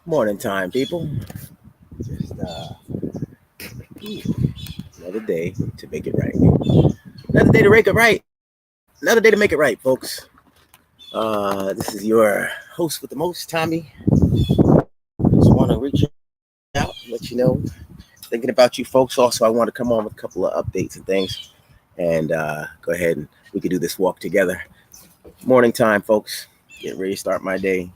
Morning time, people. Just another day to make it right. Another day to make it right. Another day to make it right, folks. This is your host with the most, Tommy. Just want to reach out, let you know, thinking about you folks. Also, I want to come on with a couple of updates and things, and go ahead and we could do this walk together. Morning time, folks. Get ready to start my day.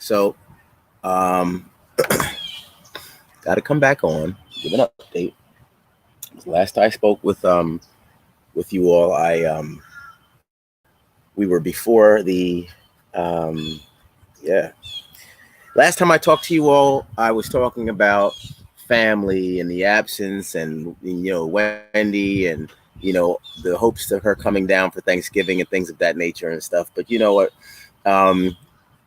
So, um, got to come back on, give an update. Last I spoke with you all, we were before the yeah. Last time I talked to you all, I was talking about family and the absence, and Wendy, and the hopes of her coming down for Thanksgiving and things of that nature and stuff. But you know what? Um,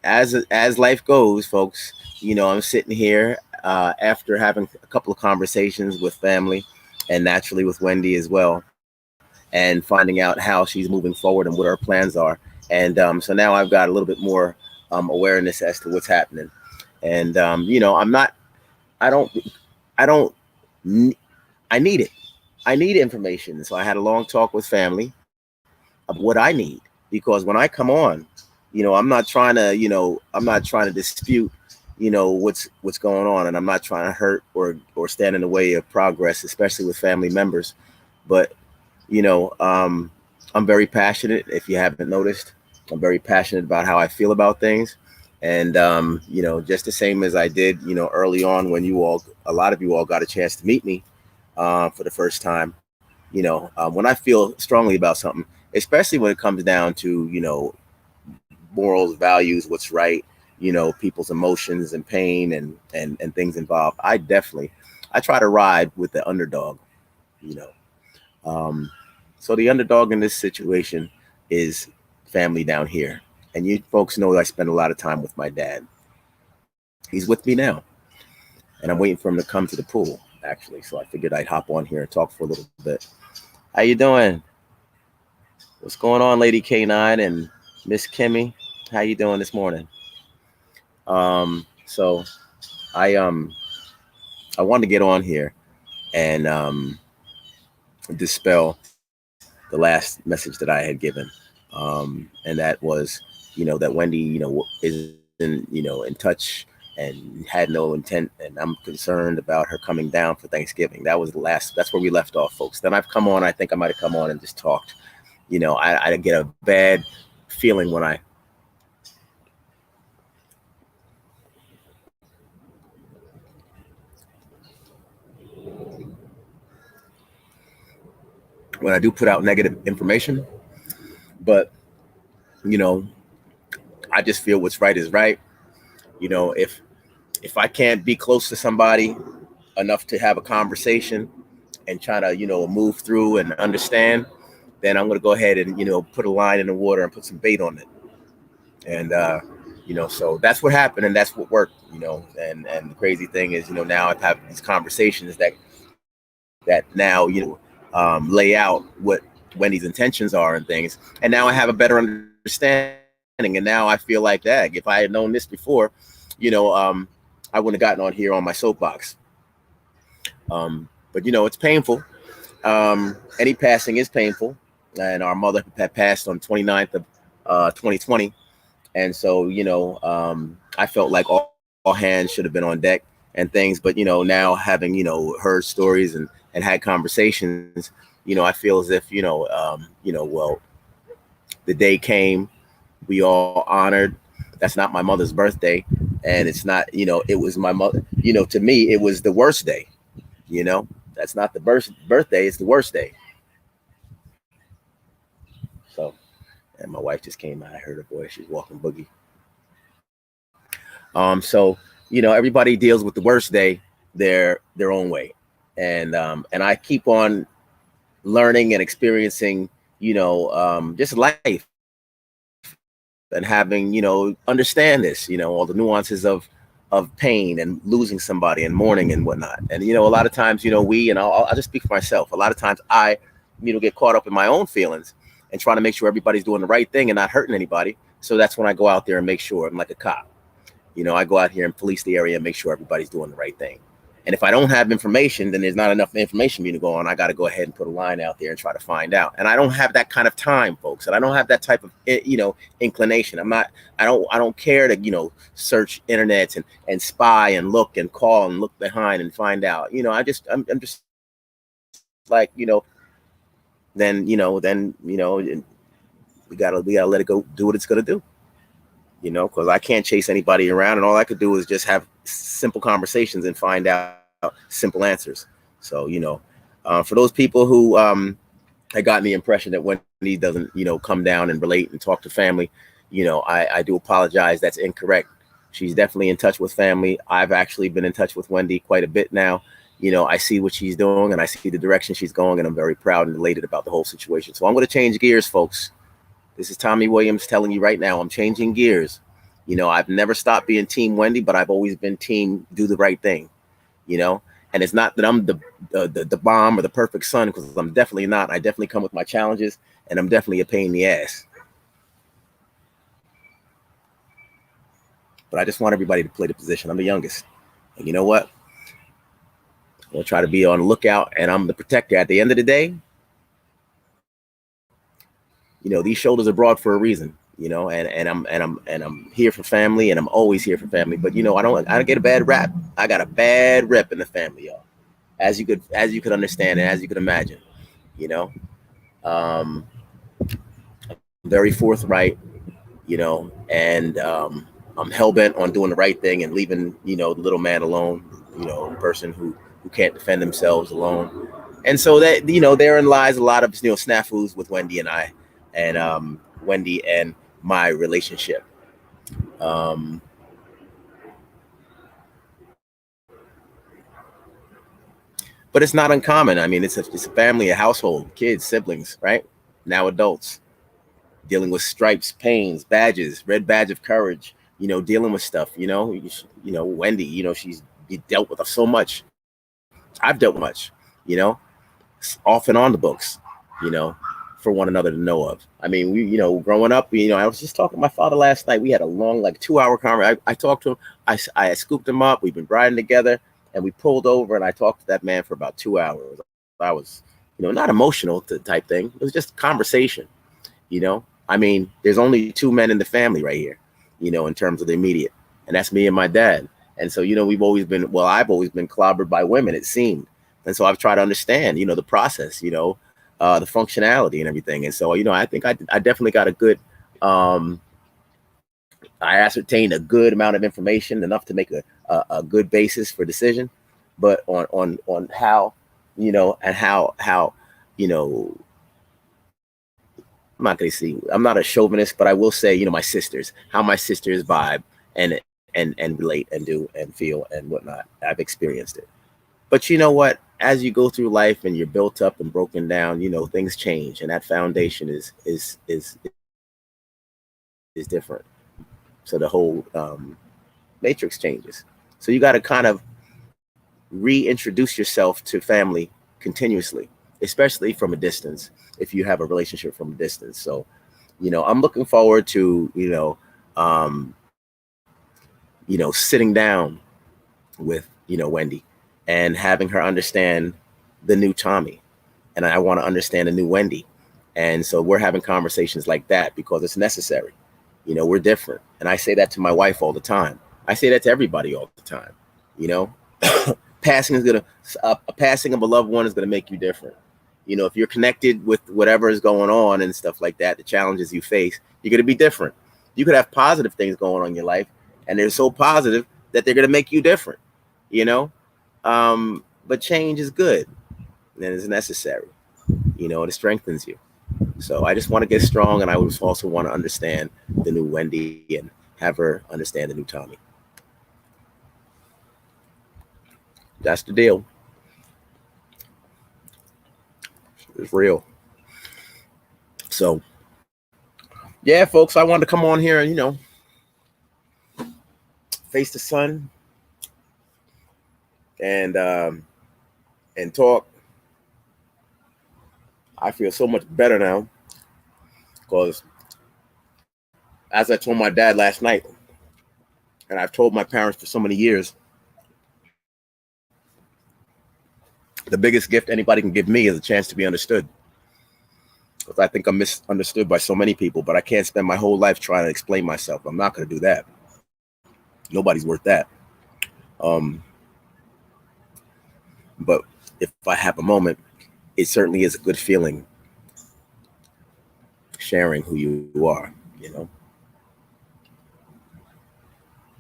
as life goes, folks, I'm sitting here after having a couple of conversations with family, and naturally with Wendy as well, and finding out how she's moving forward and what her plans are. And so now I've got a little bit more awareness as to what's happening. And I'm not. I don't. I don't. I need it. I need information. So I had a long talk with family of what I need, because when I come on, I'm not trying to. I'm not trying to dispute. What's going on, and I'm not trying to hurt or stand in the way of progress, especially with family members. But I'm very passionate. If you haven't noticed, I'm very passionate about how I feel about things. And, just the same as I did, early on when a lot of you all got a chance to meet me for the first time, when I feel strongly about something, especially when it comes down to, morals, values, what's right, people's emotions and pain and things involved, I try to ride with the underdog, you know. So the underdog in this situation is family down here. And you folks know I spend a lot of time with my dad. He's with me now. And I'm waiting for him to come to the pool, actually. So I figured I'd hop on here and talk for a little bit. How you doing? What's going on, Lady K9 and Miss Kimmy? How you doing this morning? So I wanted to get on here and dispel the last message that I had given. And that was, that Wendy, isn't, in touch and had no intent. And I'm concerned about her coming down for Thanksgiving. That's where we left off, folks. Then I've come on, I think I might have come on and just talked. I get a bad feeling when I do put out negative information, but, you know, I just feel what's right is right. If I can't be close to somebody enough to have a conversation and try to, move through and understand, then I'm going to go ahead and, put a line in the water and put some bait on it. And, so that's what happened and that's what worked, and the crazy thing is, now I've had these conversations that now, lay out what Wendy's intentions are and things. And now I have a better understanding. And now I feel like that if I had known this before, I wouldn't have gotten on here on my soapbox. But it's painful. Any passing is painful. And our mother had passed on 29th of 2020. And so, I felt like all hands should have been on deck and things. But, now having, heard stories and had conversations, I feel as if, well, the day came, we all honored. That's not my mother's birthday. And it's not, it was my mother, to me, it was the worst day, that's not the birthday, it's the worst day. So, and my wife just came out, I heard her voice, she's walking boogie. So, everybody deals with the worst day their own way. And I keep on learning and experiencing, just life and having, understand this, all the nuances of pain and losing somebody and mourning and whatnot. And, a lot of times, I'll just speak for myself. A lot of times I, get caught up in my own feelings and trying to make sure everybody's doing the right thing and not hurting anybody. So that's when I go out there and make sure. I'm like a cop. I go out here and police the area and make sure everybody's doing the right thing. And if I don't have information, then there's not enough information for me to go on. I got to go ahead and put a line out there and try to find out. And I don't have that kind of time, folks. And I don't have that type of, inclination. I don't care to, search internets and spy and look and call and look behind and find out. I'm just like, then we gotta let it go, do what it's gonna do. Because I can't chase anybody around, and all I could do is just have simple conversations and find out simple answers. So, for those people who had gotten the impression that Wendy doesn't, come down and relate and talk to family, I do apologize. That's incorrect. She's definitely in touch with family. I've actually been in touch with Wendy quite a bit now. I see what she's doing and I see the direction she's going, and I'm very proud and elated about the whole situation. So I'm going to change gears, folks. This is Tommy Williams telling you right now, I'm changing gears. I've never stopped being Team Wendy, but I've always been Team do the right thing, and it's not that I'm the bomb or the perfect son, because I'm definitely not. I definitely come with my challenges, and I'm definitely a pain in the ass. But I just want everybody to play the position. I'm the youngest. And you know what? I'm going to try to be on the lookout, and I'm the protector. At the end of the day, these shoulders are broad for a reason, and I'm here for family, and I'm always here for family. But I don't get a bad rap. I got a bad rep in the family, y'all. As you could understand and as you could imagine, very forthright, and I'm hell bent on doing the right thing and leaving, the little man alone, person who can't defend themselves alone. And so that, therein lies a lot of, snafus with Wendy and I, and Wendy and my relationship. But it's not uncommon. I mean, it's a family, a household, kids, siblings, right? Now adults dealing with stripes, pains, badges, red badge of courage, dealing with stuff, Wendy, she's dealt with so much. I've dealt much, off and on the books, for one another to know of. I mean, we, growing up, I was just talking to my father last night. We had a long, 2-hour conversation. I talked to him. I scooped him up. We've been riding together, and we pulled over, and I talked to that man for about 2 hours. I was, not emotional type thing. It was just conversation, I mean, there's only 2 men in the family right here, in terms of the immediate, and that's me and my dad. And so, I've always been clobbered by women, it seemed. And so I've tried to understand, the process, the functionality and everything. And so, I think I definitely got a good, I ascertained a good amount of information, enough to make a good basis for decision, but on how, and how, I'm not a chauvinist, but I will say, how my sisters vibe and relate and do and feel and whatnot. I've experienced it. But you know what? As you go through life and you're built up and broken down, things change, and that foundation is different. So the whole matrix changes. So you got to kind of reintroduce yourself to family continuously, especially from a distance, if you have a relationship from a distance. So, I'm looking forward to, sitting down with, Wendy and having her understand the new Tommy. And I want to understand the new Wendy. And so we're having conversations like that because it's necessary. We're different. And I say that to my wife all the time. I say that to everybody all the time. Passing a passing of a loved one is going to make you different. If you're connected with whatever is going on and stuff like that, the challenges you face, you're going to be different. You could have positive things going on in your life, and they're so positive that they're going to make you different, but change is good and it's necessary. It strengthens you. So I just want to get strong, and I also want to understand the new Wendy and have her understand the new Tommy. That's the deal. It's real. So, yeah, folks, I wanted to come on here and, face the sun and talk. I feel so much better now. Because as I told my dad last night, and I've told my parents for so many years, the biggest gift anybody can give me is a chance to be understood. Because I think I'm misunderstood by so many people, but I can't spend my whole life trying to explain myself. I'm not going to do that. Nobody's worth that. But if I have a moment, it certainly is a good feeling sharing who you are,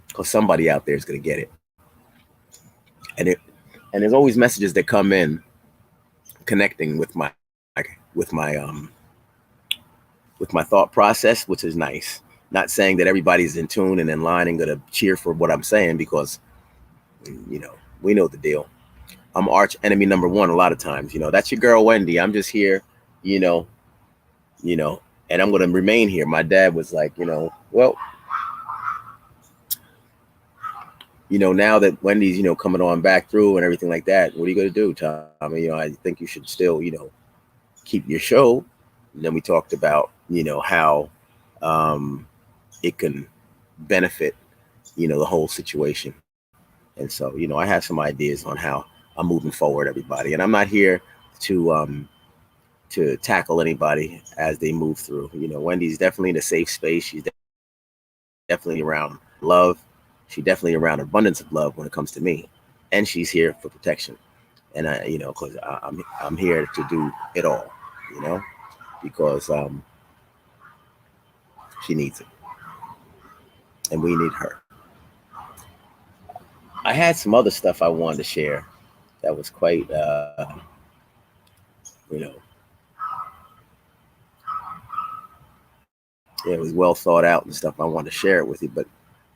because somebody out there is going to get it. And there's always messages that come in connecting with my thought process, which is nice. Not saying that everybody's in tune and in line and going to cheer for what I'm saying, because we know the deal. I'm arch enemy number one a lot of times. That's your girl Wendy. I'm just here, and I'm going to remain here. My dad was like, well, now that Wendy's, coming on back through and everything like that, what are you going to do, Tommy? I think you should still, keep your show. And then we talked about, how it can benefit, the whole situation. And so, I have some ideas on how I'm moving forward, everybody. And I'm not here to tackle anybody as they move through. Wendy's definitely in a safe space. She's definitely around love. She's definitely around abundance of love when it comes to me. And she's here for protection. And because I'm here to do it all, because she needs it. And we need her. I had some other stuff I wanted to share that was quite, it was well thought out and stuff. I wanted to share it with you. But,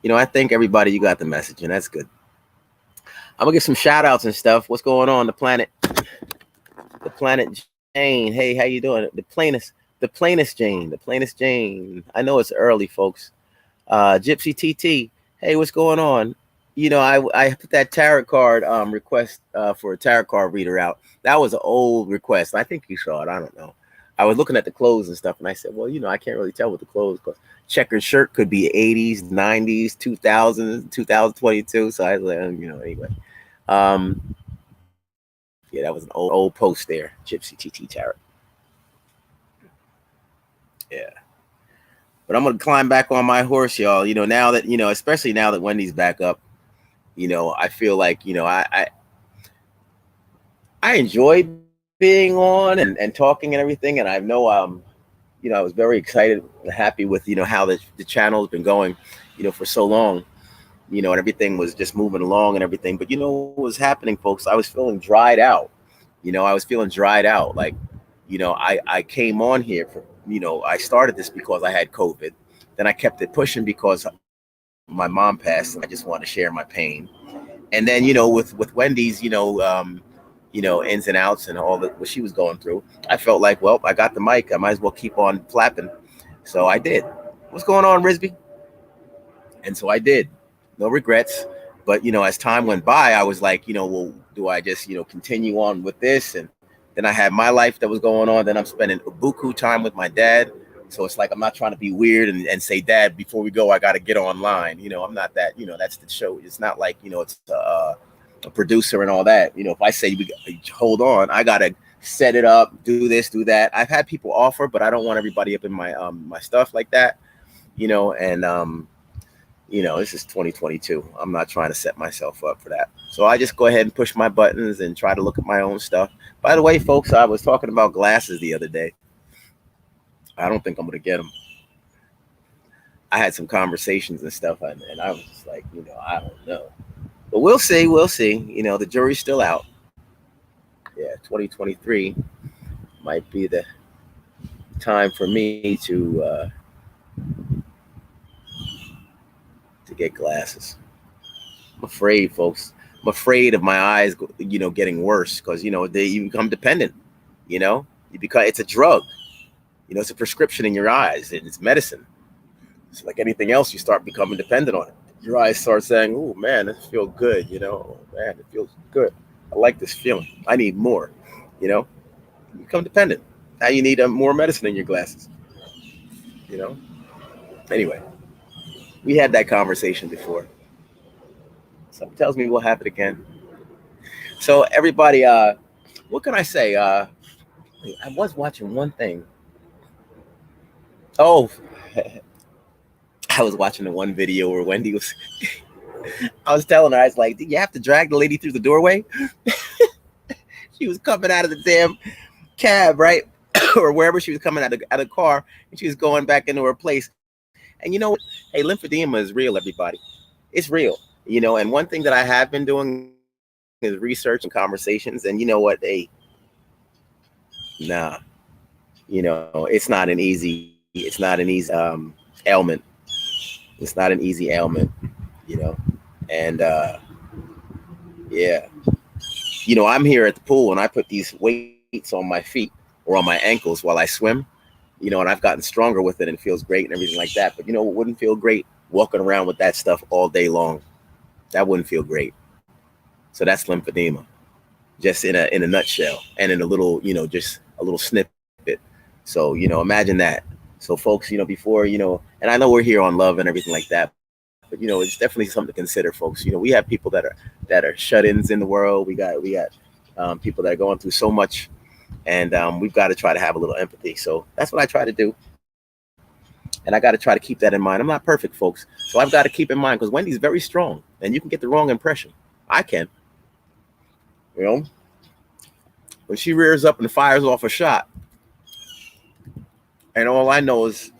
I think everybody, you got the message, and that's good. I'm going to get some shout outs and stuff. What's going on? The planet Jane. Hey, how you doing? The plainest Jane. I know it's early, folks. Gypsy TT. Hey, what's going on? I put that tarot card request for a tarot card reader out. That was an old request. I think you saw it. I don't know. I was looking at the clothes and stuff, and I said, well, I can't really tell with the clothes, because checkered shirt could be 80s, 90s, 2000s, 2022. So I was like, anyway. Yeah, that was an old post there, Gypsy TT Tarot. Yeah. But I'm going to climb back on my horse, y'all. Now that, especially now that Wendy's back up, I feel like, I enjoyed being on and talking and everything. And I know, I was very excited and happy with, how the channel has been going, for so long, and everything was just moving along and everything. But what was happening, folks? I was feeling dried out. Like, I came on here for, I started this because I had COVID. Then I kept it pushing because my mom passed, and I just wanted to share my pain. And then, with Wendy's, ins and outs and all that what she was going through, I felt like, well, I got the mic, I might as well keep on flapping. So I did. What's going on, Risby? And so I did. No regrets. But as time went by, I was like, well, do I just continue on with this? And then I had my life that was going on. Then I'm spending buku time with my dad. So it's like, I'm not trying to be weird and say, Dad, before we go, I got to get online. I'm not that, that's the show. It's not like, it's a producer and all that. If I say, hold on, I got to set it up, do this, do that. I've had people offer, but I don't want everybody up in my my stuff like that, and this is 2022. I'm not trying to set myself up for that. So I just go ahead and push my buttons and try to look at my own stuff. By the way, folks, I was talking about glasses the other day. I don't think I'm going to get them. I had some conversations and stuff, and I was just like, I don't know. But we'll see. The jury's still out. Yeah, 2023 might be the time for me to get glasses. I'm afraid, folks. I'm afraid of my eyes, getting worse, because you become dependent. It's a drug. It's a prescription in your eyes, and it's medicine. It's like anything else, you start becoming dependent on it. Your eyes start saying, oh man, this feels good, man, it feels good. I like this feeling. I need more, you become dependent. Now you need more medicine in your glasses. You know. Anyway, we had that conversation before. Something tells me we'll have it again. So everybody, what can I say? I was watching one thing. Oh, I was watching the one video where Wendy was. I was telling her, I was like, "Did you have to drag the lady through the doorway?" She was coming out of the damn cab, right, or wherever she was coming out of the car, and she was going back into her place. And you know, hey, lymphedema is real, everybody. It's real, you know. And one thing that I have been doing is research and conversations. And you know what? Nah, you know, it's not an easy ailment. It's not an easy ailment, you know. And yeah, you know, I'm here at the pool and I put these weights on my feet or on my ankles while I swim, you know, and I've gotten stronger with it and it feels great and everything like that. But you know, it wouldn't feel great walking around with that stuff all day long. That wouldn't feel great. So that's lymphedema, just in a nutshell, and in a little, you know, just a little snippet. So, you know, imagine that. So folks, you know, before, you know, and I know we're here on love and everything like that, but you know, it's definitely something to consider, folks. You know, we have people that are shut-ins in the world. We got people that are going through so much, and we've got to try to have a little empathy. So that's what I try to do, and I got to try to keep that in mind. I'm not perfect, folks, so I've got to keep in mind, because Wendy's very strong, and you can get the wrong impression. I can, you know, when she rears up and fires off a shot, and all I know is,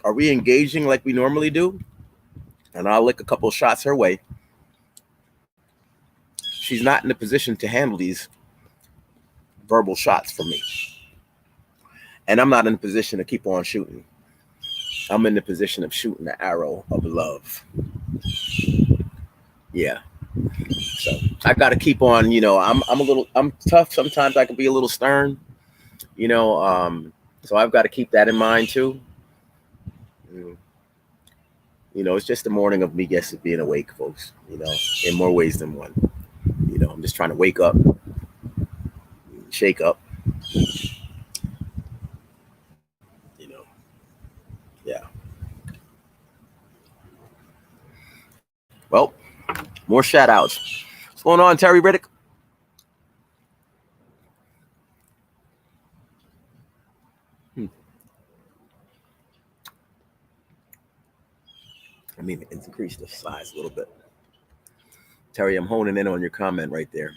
are we engaging like we normally do? And I'll lick a couple of shots her way. She's not in a position to handle these verbal shots from me. And I'm not in a position to keep on shooting. I'm in the position of shooting the arrow of love. Yeah. So I got to keep on, you know, I'm tough. Sometimes I can be a little stern, you know, so I've got to keep that in mind too. You know, it's just the morning of me being awake, folks, you know, in more ways than one. You know, I'm just trying to wake up, shake up, you know. Yeah. Well, more shout outs. What's going on, Terry Riddick? I mean, increase the size a little bit. Terry, I'm honing in on your comment right there.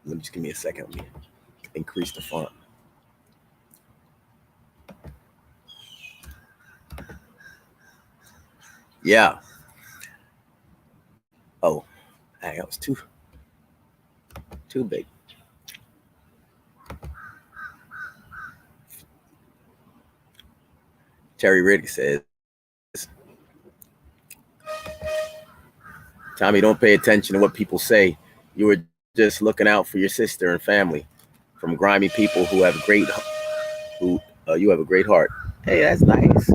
Let me just give me a second. Let me increase the font. Yeah. Oh, that was too big. Terry Riddick says, Tommy, don't pay attention to what people say. You were just looking out for your sister and family from grimy people who have you have a great heart. Hey, that's nice.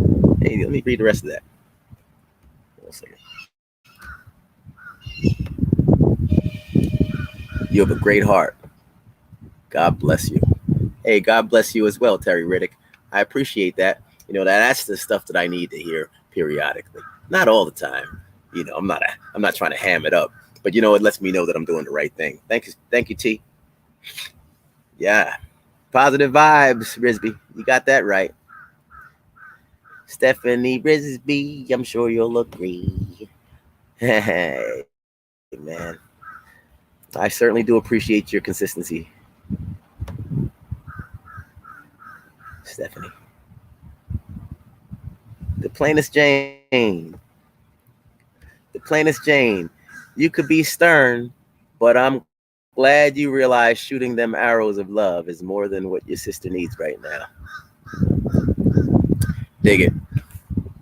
Hey, let me read the rest of that. One second. You have a great heart. God bless you. Hey, God bless you as well, Terry Riddick. I appreciate that. You know, that's the stuff that I need to hear periodically. Not all the time. You know, I'm not trying to ham it up, but you know, it lets me know that I'm doing the right thing. Thank you, T. Yeah, positive vibes, Risby. You got that right. Stephanie Risby, I'm sure you'll agree. Hey, man, I certainly do appreciate your consistency, Stephanie. The plainest Jane. The plainest Jane. You could be stern, but I'm glad you realize shooting them arrows of love is more than what your sister needs right now. Dig it.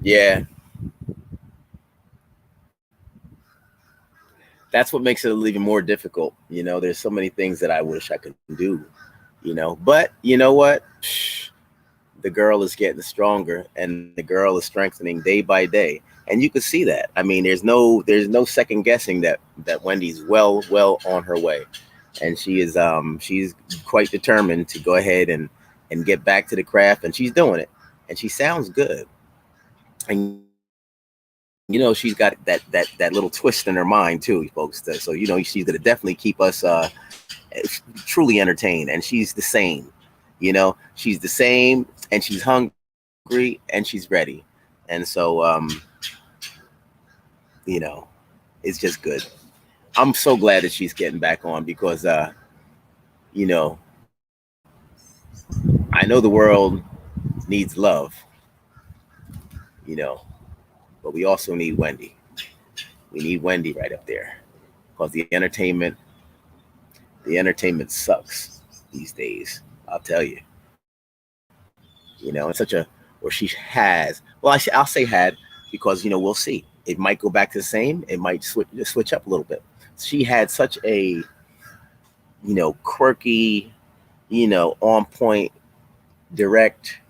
Yeah. That's what makes it even more difficult. You know, there's so many things that I wish I could do, you know, but you know what? The girl is getting stronger and the girl is strengthening day by day. And you can see that. I mean, there's no second guessing that Wendy's well on her way. And she's quite determined to go ahead and and get back to the craft. And she's doing it, and she sounds good. And she's got that little twist in her mind too, folks. So she's gonna definitely keep us truly entertained. And she's the same. She's the same, and she's hungry, and she's ready. And so it's just good. I'm so glad that she's getting back on because I know the world needs love, you know, but we also need Wendy. We need Wendy right up there because the entertainment sucks these days. I'll tell you. It's such a, or she has. Well, I'll say had because we'll see. It might go back to the same. It might switch up a little bit. She had such a quirky, on point, direct,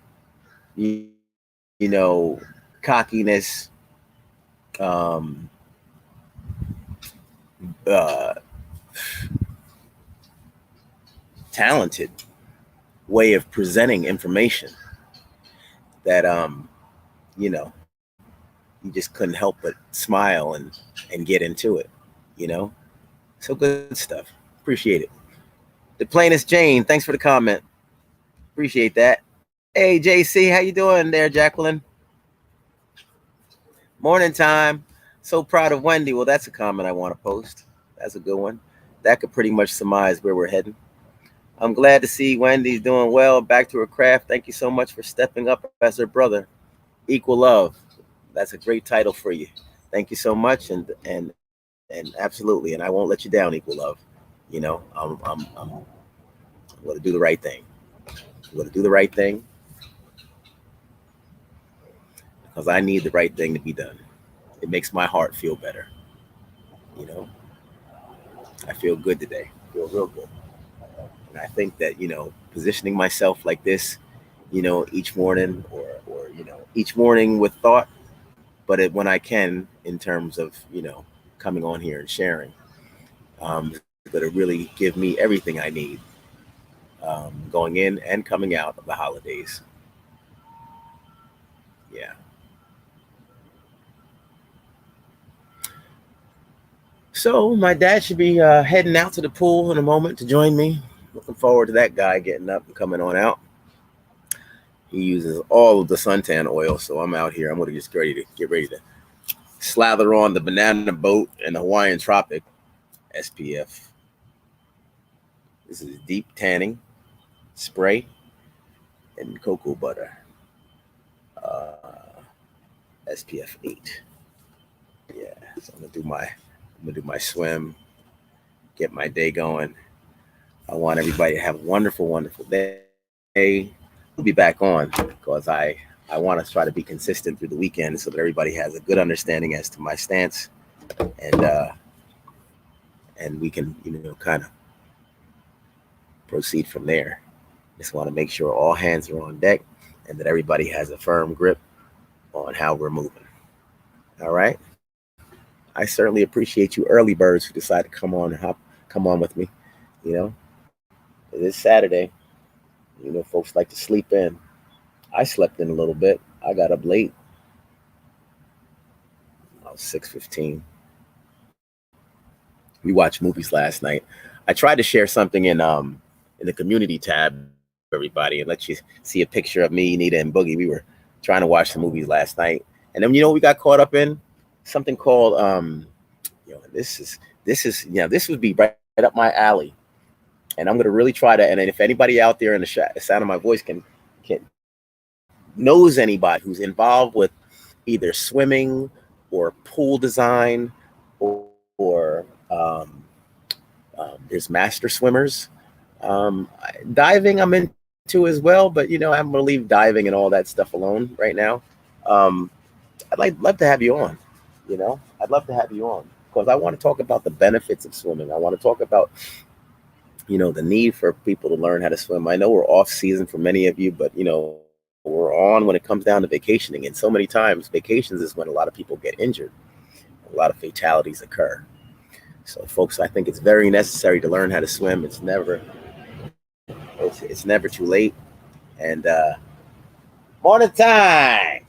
cockiness, um, uh, talented way of presenting information that you know you just couldn't help but smile and get into it. you know so good stuff. Appreciate it. The plainest Jane, thanks for the comment. Appreciate that. Hey JC, how you doing there? Jacqueline, morning time. So proud of Wendy. Well, that's a comment I want to post. That's a good one. That could pretty much surmise where we're heading. I'm glad to see Wendy's doing well, back to her craft. Thank you so much for stepping up as her brother. Equal love. That's a great title for you. Thank you so much, and absolutely, and I won't let you down. Equal love. I'm going to do the right thing. I'm going to do the right thing because I need the right thing to be done. It makes my heart feel better. You know, I feel good today. I feel real good. And I think that, positioning myself like this, each morning or each morning with thought, but when I can, in terms of, coming on here and sharing, it's going to really give me everything I need going in and coming out of the holidays. Yeah. So my dad should be heading out to the pool in a moment to join me. Looking forward to that guy getting up and coming on out. He uses all of the suntan oil, so I'm out here. I'm going to just get ready to slather on the banana boat and the Hawaiian Tropic SPF. This is deep tanning spray and cocoa butter. SPF 8. Yeah, so I'm gonna do my swim, get my day going. I want everybody to have a wonderful, wonderful day. We'll be back on because I want to try to be consistent through the weekend so that everybody has a good understanding as to my stance, and we can kind of proceed from there. Just want to make sure all hands are on deck and that everybody has a firm grip on how we're moving. All right. I certainly appreciate you early birds who decide to come on with me. It is Saturday. Folks like to sleep in. I slept in a little bit. I got up late. I was 6:15. We watched movies last night. I tried to share something in the community tab, everybody, and let you see a picture of me, Nita, and Boogie. We were trying to watch some movies last night, and then we got caught up in something called this would be right up my alley, and I'm going to really try to. And if anybody out there in the sound of my voice can knows anybody who's involved with either swimming or pool design or there's master swimmers, diving I'm into as well, but I'm going to leave diving and all that stuff alone right now. I'd love to have you on. I'd love to have you on because I want to talk about the benefits of swimming. I want to talk about the need for people to learn how to swim. I know we're off season for many of you, but we're on when it comes down to vacationing, and so many times vacations is when a lot of people get injured. A lot of fatalities occur. So folks, I think it's very necessary to learn how to swim. It's never too late. And morning time.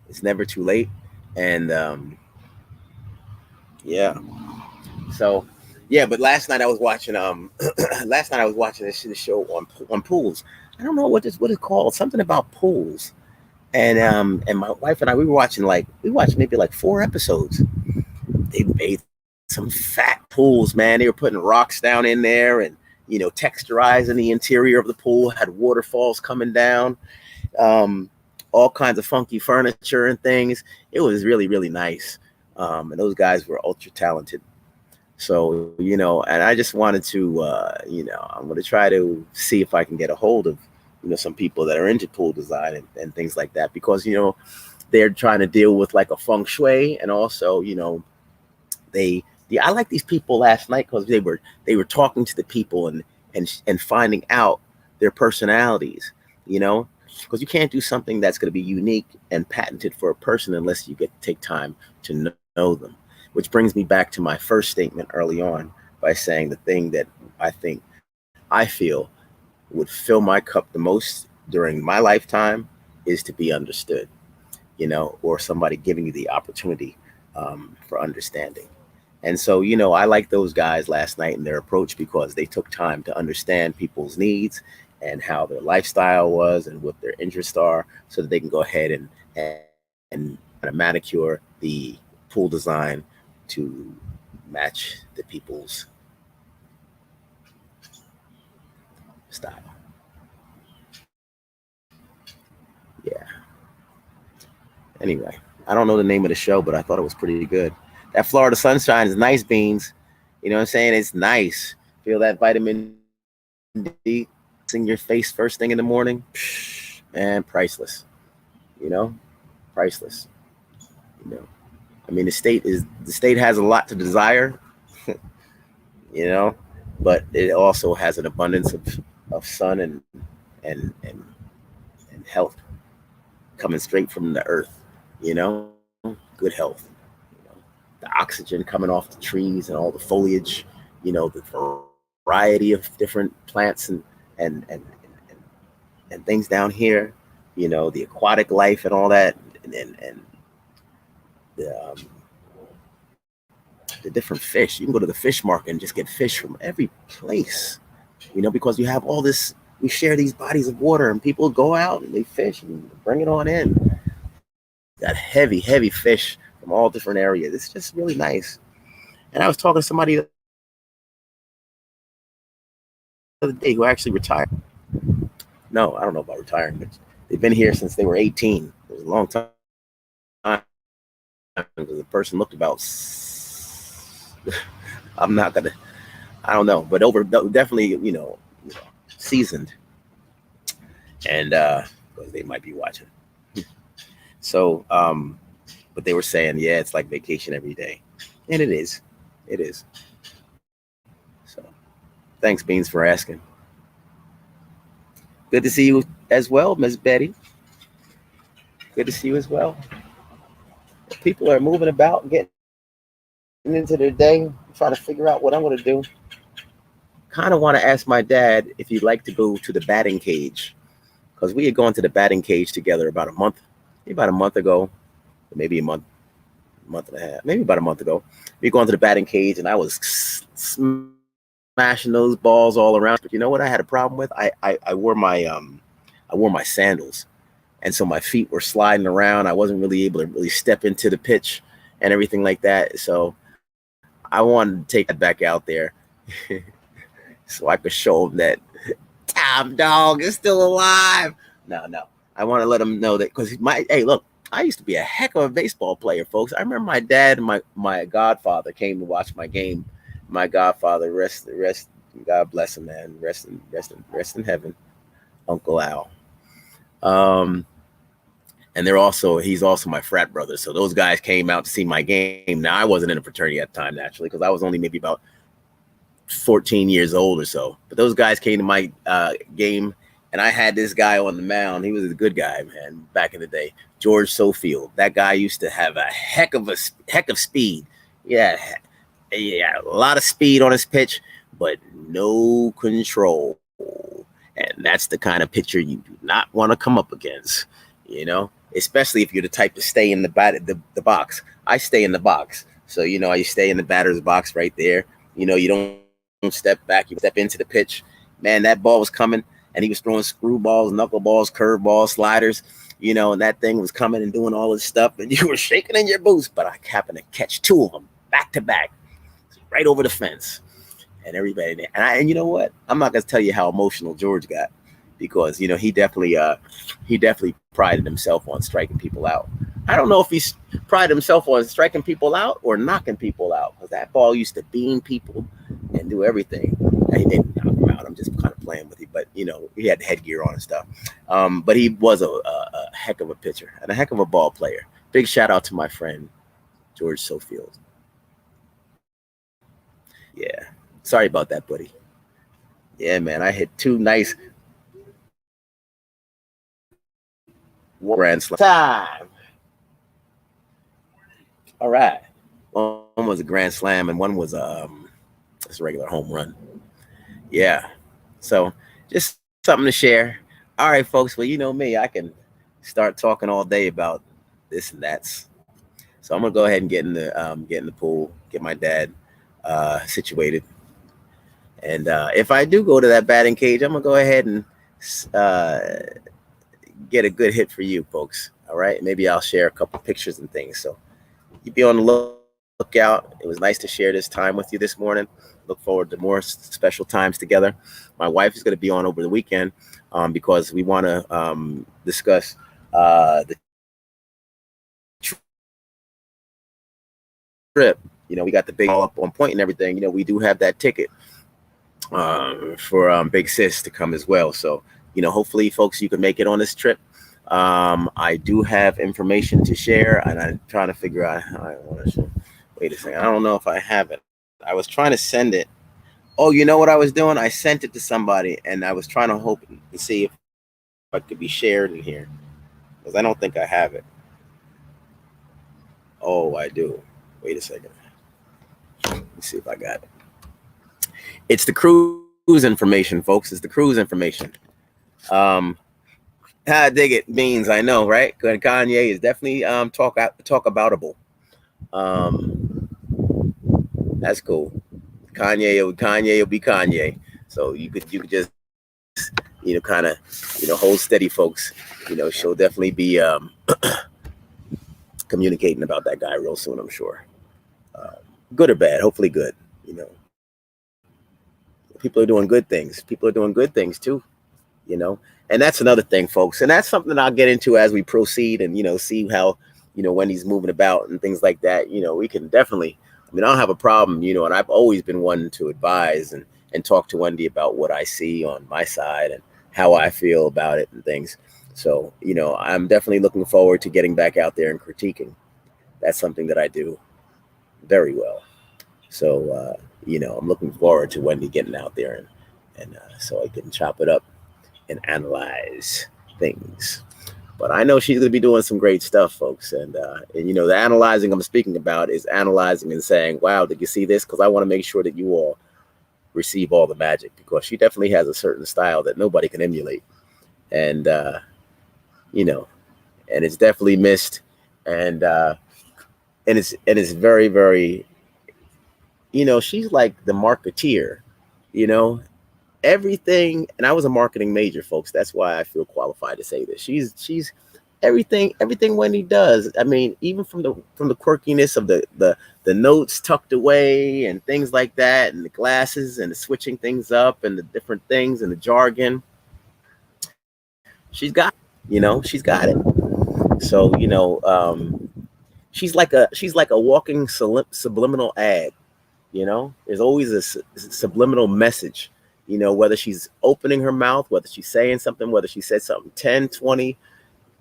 It's never too late. And yeah. So yeah, but last night I was watching last night I was watching this show on pools. I don't know what it's called. Something about pools. And my wife and I we watched maybe like 4 episodes. They made some fat pools, man. They were putting rocks down in there and texturizing the interior of the pool, had waterfalls coming down, all kinds of funky furniture and things. It was really, really nice. And those guys were ultra talented. So, and I just wanted to, I'm going to try to see if I can get a hold of, some people that are into pool design and things like that, because, they're trying to deal with like a feng shui. And also, I like these people last night because they were talking to the people and finding out their personalities, because you can't do something that's going to be unique and patented for a person unless you get to take time to know them. Which brings me back to my first statement early on by saying the thing that I feel would fill my cup the most during my lifetime is to be understood, or somebody giving you the opportunity for understanding. And so, I like those guys last night and their approach because they took time to understand people's needs and how their lifestyle was and what their interests are, so that they can go ahead and manicure the pool design to match the people's style. Yeah. Anyway, I don't know the name of the show, but I thought it was pretty good. That Florida sunshine is nice, Beans. You know what I'm saying? It's nice. Feel that vitamin D in your face first thing in the morning. Man, priceless. Priceless. I mean, the state has a lot to desire, but it also has an abundance of sun and health coming straight from the earth, good health, the oxygen coming off the trees and all the foliage, the variety of different plants and and, and things down here, the aquatic life and all that, and the, the different fish. You can go to the fish market and just get fish from every place, because you have all this, we share these bodies of water and people go out and they fish and bring it on in. Got heavy, heavy fish from all different areas. It's just really nice. And I was talking to somebody the other day who actually retired. No, I don't know about retiring, but they've been here since they were 18. It was a long time. Because the person looked about, I'm not gonna, I don't know, but definitely, seasoned, and because they might be watching. So, but they were saying, yeah, it's like vacation every day, and it is. So, thanks, Beans, for asking. Good to see you as well, Miss Betty. Good to see you as well. People are moving about and getting into their day, trying to figure out what I'm going to do. Kind of want to ask my dad if he'd like to go to the batting cage, because we had gone to the batting cage together about a month ago, maybe a month and a half, maybe about a month ago. We gone to the batting cage and I was smashing those balls all around. But you know what I had a problem with? I wore my sandals. And so my feet were sliding around. I wasn't really able to really step into the pitch and everything like that. So I wanted to take that back out there so I could show them that Tom Dog is still alive. No. I want to let them know that, because hey, look, I used to be a heck of a baseball player, folks. I remember my dad and my godfather came to watch my game. My godfather, rest, God bless him, man. Rest in heaven, Uncle Al. And he's also my frat brother. So those guys came out to see my game. Now, I wasn't in a fraternity at the time, naturally, because I was only maybe about 14 years old or so. But those guys came to my game, and I had this guy on the mound. He was a good guy, man, back in the day. George Sofield. That guy used to have a heck of speed. Yeah, a lot of speed on his pitch. but no control. And that's the kind of pitcher you do not want to come up against, especially if you're the type to stay in the box. I stay in the box. So, you stay in the batter's box right there. You don't step back, you step into the pitch. Man, that ball was coming, and he was throwing screwballs, knuckleballs, curveballs, sliders, and that thing was coming and doing all this stuff, and you were shaking in your boots. But I happened to catch two of them back to back, right over the fence. And everybody there. And you know what? I'm not gonna tell you how emotional George got, because he definitely prided himself on striking people out. I don't know if he prided himself on striking people out or knocking people out, because that ball used to beam people and do everything. And he didn't knock him out. I'm just kind of playing with him, but he had headgear on and stuff. But he was a heck of a pitcher and a heck of a ball player. Big shout out to my friend George Sofield. Yeah. Sorry about that, buddy. Yeah, man, I hit two nice grand slam time. All right. One was a grand slam and one was just a regular home run. Yeah. So just something to share. All right, folks. Well, you know me, I can start talking all day about this and that's. So I'm gonna go ahead and get in the pool, get my dad situated. And if I do go to that batting cage, I'm gonna go ahead and get a good hit for you folks. All right, maybe I'll share a couple pictures and things. So you be on the lookout. It was nice to share this time with you this morning. Look forward to more special times together. My wife is going to be on over the weekend because we want to discuss the trip. We got the big all up on point and everything. We do have that ticket for Big Sis to come as well. So, hopefully, folks, you can make it on this trip. I do have information to share, and I'm trying to figure out how I want to share. Wait a second. I don't know if I have it. I was trying to send it. Oh, you know what I was doing? I sent it to somebody, and I was trying to hope to see if it could be shared in here, because I don't think I have it. Oh, I do. Wait a second. Let me see if I got it. It's the cruise information, folks. It's the cruise information. I dig it. Beans, I know, right? Kanye is definitely talk aboutable. That's cool. Kanye will be Kanye. So you could just kind of hold steady, folks. She'll definitely be communicating about that guy real soon, I'm sure. Good or bad, hopefully good. People are doing good things. People are doing good things too. And that's another thing, folks. And that's something I'll get into as we proceed and, see how, Wendy's moving about and things like that. We can definitely, I don't have a problem, and I've always been one to advise and talk to Wendy about what I see on my side and how I feel about it and things. So, I'm definitely looking forward to getting back out there and critiquing. That's something that I do very well. So, I'm looking forward to Wendy getting out there and so I can chop it up and analyze things. But I know she's going to be doing some great stuff, folks. And the analyzing I'm speaking about is analyzing and saying, wow, did you see this? Because I want to make sure that you all receive all the magic, because she definitely has a certain style that nobody can emulate. And, and it's definitely missed. And it's very, very, she's like the marketeer, everything. And I was a marketing major, folks. That's why I feel qualified to say this. She's everything Wendy does. Even from the quirkiness of the notes tucked away and things like that, and the glasses and the switching things up and the different things and the jargon. She's got it. So, she's like a walking subliminal ad. There's always a subliminal message, whether she's opening her mouth, whether she's saying something, whether she said something 10, 20,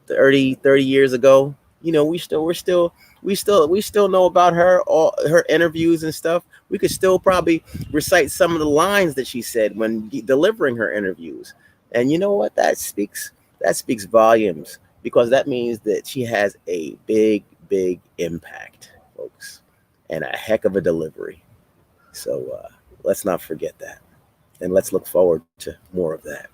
30 years ago. We still know about her, all her interviews and stuff. We could still probably recite some of the lines that she said when delivering her interviews. And you know what? That speaks volumes, because that means that she has a big impact, folks, and a heck of a delivery. So let's not forget that, and let's look forward to more of that.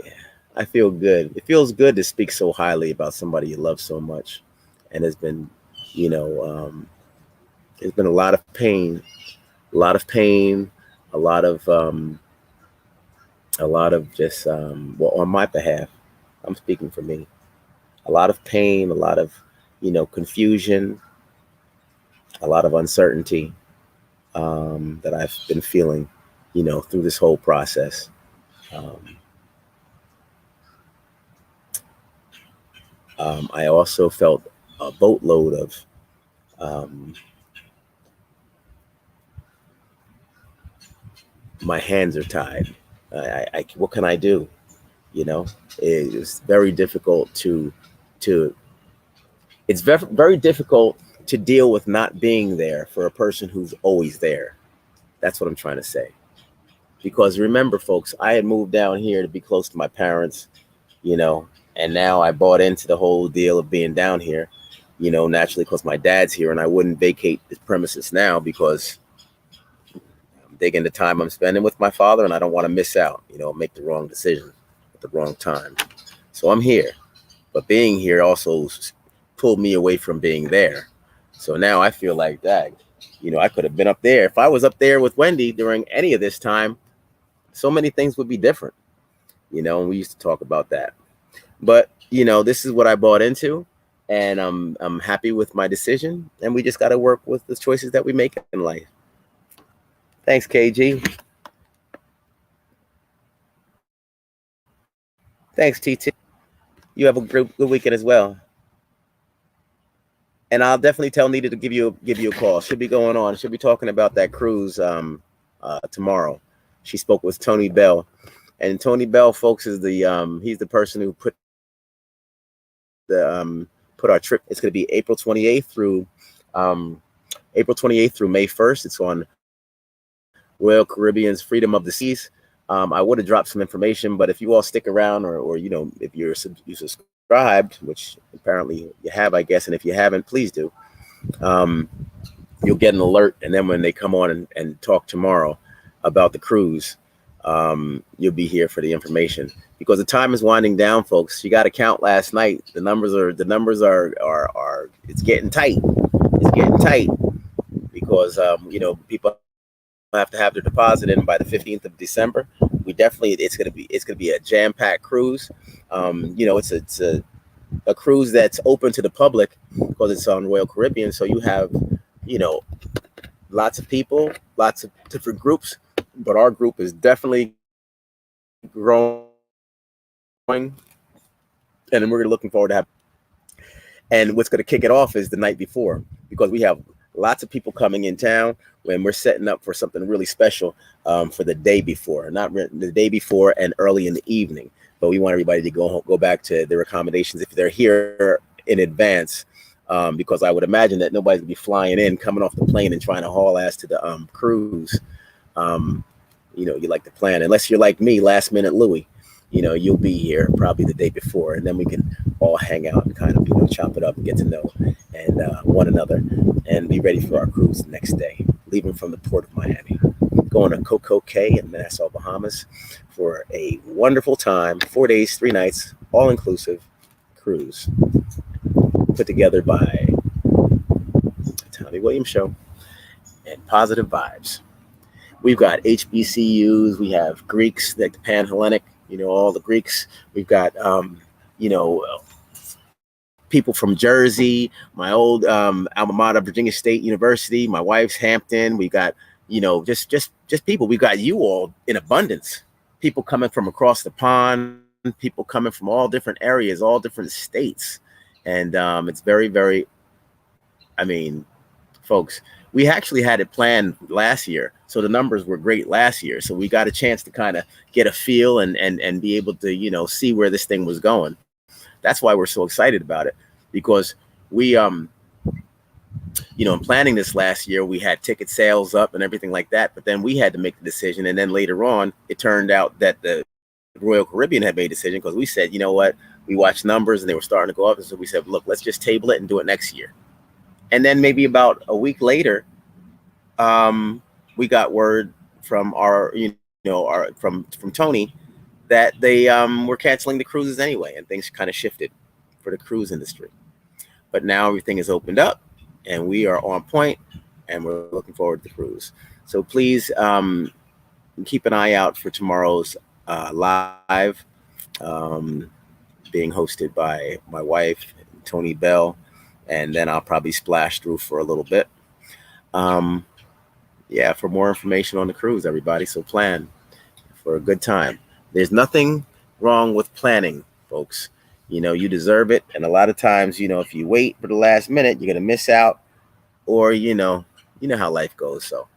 Yeah, I feel good. It feels good to speak so highly about somebody you love so much, and has been, you know, there's been a lot of pain, a lot of pain, a lot of just well, on my behalf, I'm speaking for me. A lot of pain, a lot of, confusion, a lot of uncertainty that I've been feeling, through this whole process. Um, I also felt a boatload of um, my hands are tied. What can I do? You know, it's very difficult to it's very difficult to deal with not being there for a person who's always there. That's what I'm trying to say. Because remember, folks, I had moved down here to be close to my parents, you know, and now I bought into the whole deal of being down here, naturally because my dad's here, and I wouldn't vacate the premises now because I'm digging the time I'm spending with my father, and I don't want to miss out, make the wrong decision at the wrong time. So I'm here, but being here also pulled me away from being there. So now I feel like that, I could have been up there. If I was up there with Wendy during any of this time, so many things would be different, and we used to talk about that. But, this is what I bought into, and I'm happy with my decision, and we just got to work with the choices that we make in life. Thanks, KG. Thanks, TT. You have a good weekend as well. And I'll definitely tell Nita to give you a call. She'll be going on. She'll be talking about that cruise tomorrow. She spoke with Tony Bell, and Tony Bell, folks, is the he's the person who put our trip. It's going to be April 28th through May 1st. It's on Royal Caribbean's Freedom of the Seas. I would have dropped some information, but if you all stick around, or if you subscribed, which apparently you have, I guess, and if you haven't, please do. You'll get an alert, and then when they come on and talk tomorrow about the cruise, you'll be here for the information, because the time is winding down, folks. You got to count last night. The numbers are it's getting tight. It's getting tight because people have to have their deposit in by the 15th of December. It's gonna be a jam-packed cruise. It's a cruise that's open to the public because it's on Royal Caribbean. So you have, lots of people, lots of different groups, but our group is definitely growing, and we're looking forward to have. And what's going to kick it off is the night before, because we have lots of people coming in town when we're setting up for something really special for the day before, not the day before and early in the evening. But we want everybody to go back to their accommodations if they're here in advance, because I would imagine that nobody's gonna be flying in, coming off the plane and trying to haul ass to the cruise. You like to plan, unless you're like me, last minute Louie. You'll be here probably the day before, and then we can all hang out and kind of chop it up and get to know and one another, and be ready for our cruise the next day, leaving from the port of Miami, going to Coco Cay in Nassau, Bahamas, for a wonderful time, 4 days, 3 nights, all inclusive cruise put together by Tommy Williams Show and Positive Vibes. We've got HBCUs, we have Greeks, like the Pan-Hellenic, all the Greeks. We've got, people from Jersey, my old alma mater, Virginia State University, my wife's Hampton. We got, just people. We've got you all in abundance. People coming from across the pond, people coming from all different areas, all different states. And it's very, very, folks, we actually had it planned last year. So the numbers were great last year. So we got a chance to kind of get a feel and be able to, see where this thing was going. That's why we're so excited about it, because we, in planning this last year, we had ticket sales up and everything like that. But then we had to make the decision. And then later on, it turned out that the Royal Caribbean had made a decision, because we said, you know what, we watched numbers and they were starting to go up. And so we said, look, let's just table it and do it next year. And then maybe about a week later, we got word from our, from Tony that they were canceling the cruises anyway, and things kind of shifted for the cruise industry. But now everything is opened up, and we are on point, and we're looking forward to the cruise. So please keep an eye out for tomorrow's live, um, being hosted by my wife, Tony Bell, and then I'll probably splash through for a little bit. Um, yeah, for more information on the cruise, everybody. So plan for a good time. There's nothing wrong with planning, folks. You deserve it. And a lot of times, if you wait for the last minute, you're gonna miss out, or you know how life goes. So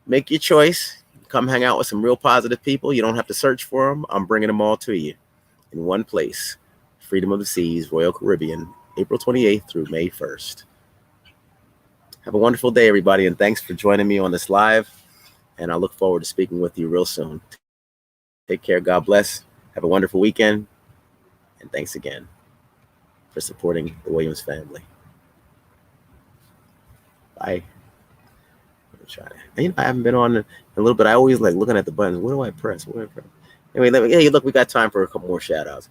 make your choice. Come hang out with some real positive people. You don't have to search for them. I'm bringing them all to you in one place. Freedom of the Seas, Royal Caribbean, April 28th through May 1st. Have a wonderful day, everybody, and thanks for joining me on this live. And I look forward to speaking with you real soon. Take care. God bless. Have a wonderful weekend. And thanks again for supporting the Williams family. Bye. Try to. I haven't been on in a little bit. I always like looking at the buttons. What do I press? What do I press? Anyway, hey, look, we got time for a couple more shout outs.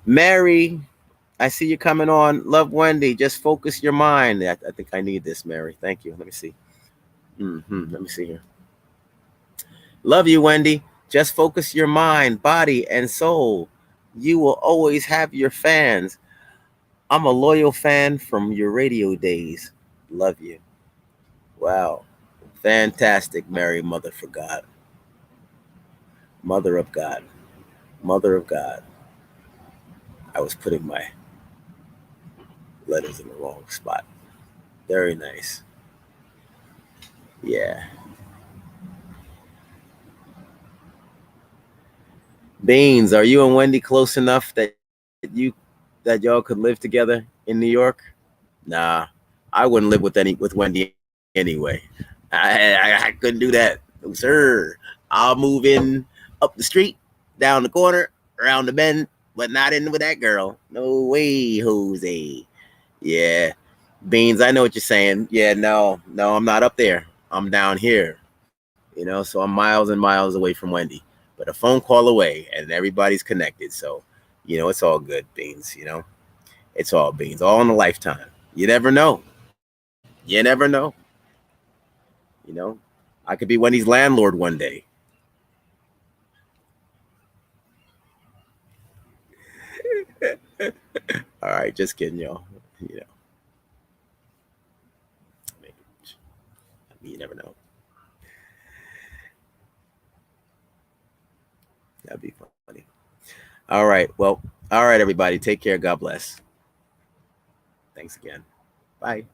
Mary, I see you coming on. Love Wendy. Just focus your mind. I think I need this, Mary. Thank you. Let me see. Let me see here. Love you, Wendy. Just focus your mind, body, and soul. You will always have your fans. I'm a loyal fan from your radio days. Love you. Wow. Fantastic, Mary, Mother for God. Mother of God. Mother of God. I was putting my letters in the wrong spot. Very nice. Yeah. Beans, are you and Wendy close enough that y'all could live together in New York? Nah, I wouldn't live with Wendy anyway. I couldn't do that. No, sir. I'll move in up the street, down the corner, around the bend, but not in with that girl. No way, Jose. Yeah. Beans, I know what you're saying. Yeah, no, I'm not up there. I'm down here. So I'm miles and miles away from Wendy, but a phone call away, and everybody's connected. So, it's all good, Beans. It's all Beans, all in a lifetime. You never know. You never know. You know, I could be Wendy's landlord one day. All right, just kidding, y'all. You know, you never know. That'd be funny. All right, well, all right, everybody, take care. God bless. Thanks again. Bye.